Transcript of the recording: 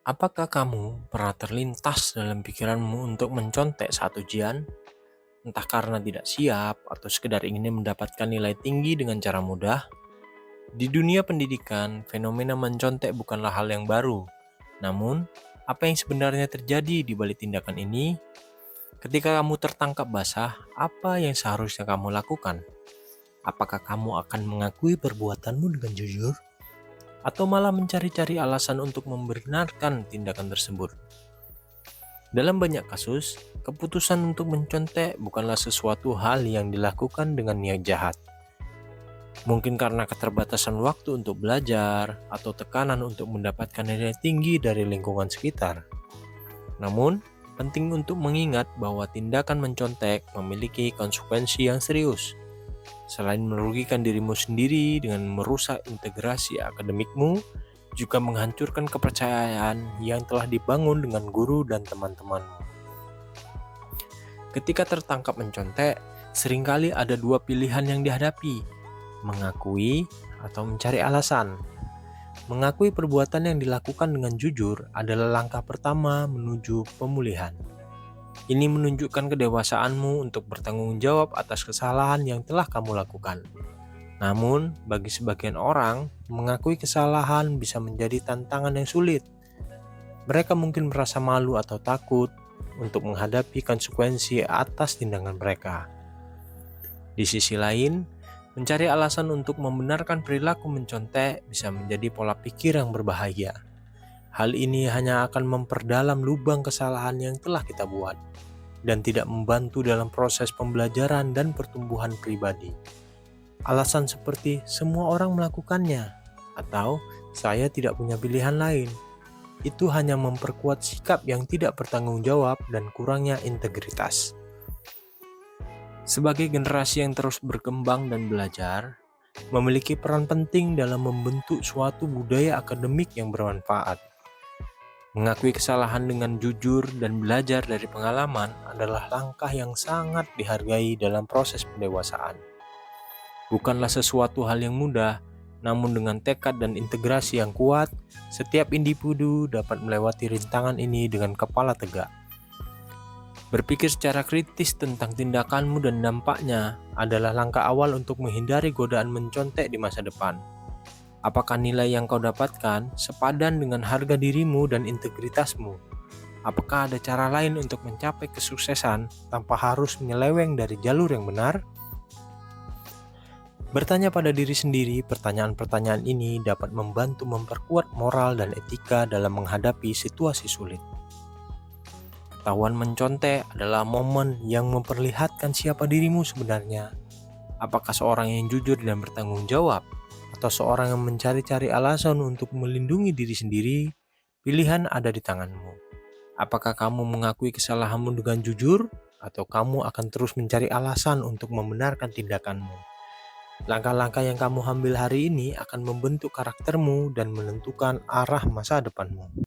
Apakah kamu pernah terlintas dalam pikiranmu untuk mencontek saat ujian? Entah karena tidak siap atau sekedar ingin mendapatkan nilai tinggi dengan cara mudah? Di dunia pendidikan, fenomena mencontek bukanlah hal yang baru. Namun, apa yang sebenarnya terjadi di balik tindakan ini? Ketika kamu tertangkap basah, apa yang seharusnya kamu lakukan? Apakah kamu akan mengakui perbuatanmu dengan jujur? Atau malah mencari-cari alasan untuk membenarkan tindakan tersebut? Dalam banyak kasus, keputusan untuk mencontek bukanlah sesuatu hal yang dilakukan dengan niat jahat. Mungkin karena keterbatasan waktu untuk belajar atau tekanan untuk mendapatkan nilai tinggi dari lingkungan sekitar. Namun, penting untuk mengingat bahwa tindakan mencontek memiliki konsekuensi yang serius. Selain merugikan dirimu sendiri dengan merusak integrasi akademikmu, juga menghancurkan kepercayaan yang telah dibangun dengan guru dan teman-temanmu. Ketika tertangkap mencontek, seringkali ada dua pilihan yang dihadapi, mengakui atau mencari alasan. Mengakui perbuatan yang dilakukan dengan jujur adalah langkah pertama menuju pemulihan. Ini menunjukkan kedewasaanmu untuk bertanggung jawab atas kesalahan yang telah kamu lakukan. Namun, bagi sebagian orang, mengakui kesalahan bisa menjadi tantangan yang sulit. Mereka mungkin merasa malu atau takut untuk menghadapi konsekuensi atas tindakan mereka. Di sisi lain, mencari alasan untuk membenarkan perilaku mencontek bisa menjadi pola pikir yang berbahaya. Hal ini hanya akan memperdalam lubang kesalahan yang telah kita buat dan tidak membantu dalam proses pembelajaran dan pertumbuhan pribadi. Alasan seperti semua orang melakukannya atau saya tidak punya pilihan lain, itu hanya memperkuat sikap yang tidak bertanggung jawab dan kurangnya integritas. Sebagai generasi yang terus berkembang dan belajar, memiliki peran penting dalam membentuk suatu budaya akademik yang bermanfaat. Mengakui kesalahan dengan jujur dan belajar dari pengalaman adalah langkah yang sangat dihargai dalam proses pendewasaan. Bukanlah sesuatu hal yang mudah, namun dengan tekad dan integrasi yang kuat, setiap individu dapat melewati rintangan ini dengan kepala tegak. Berpikir secara kritis tentang tindakanmu dan dampaknya adalah langkah awal untuk menghindari godaan mencontek di masa depan. Apakah nilai yang kau dapatkan sepadan dengan harga dirimu dan integritasmu? Apakah ada cara lain untuk mencapai kesuksesan tanpa harus menyeleweng dari jalur yang benar? Bertanya pada diri sendiri, pertanyaan-pertanyaan ini dapat membantu memperkuat moral dan etika dalam menghadapi situasi sulit. Ketahuan mencontek adalah momen yang memperlihatkan siapa dirimu sebenarnya. Apakah seorang yang jujur dan bertanggung jawab, atau seorang yang mencari-cari alasan untuk melindungi diri sendiri? Pilihan ada di tanganmu. Apakah kamu mengakui kesalahanmu dengan jujur, atau kamu akan terus mencari alasan untuk membenarkan tindakanmu? Langkah-langkah yang kamu ambil hari ini akan membentuk karaktermu dan menentukan arah masa depanmu.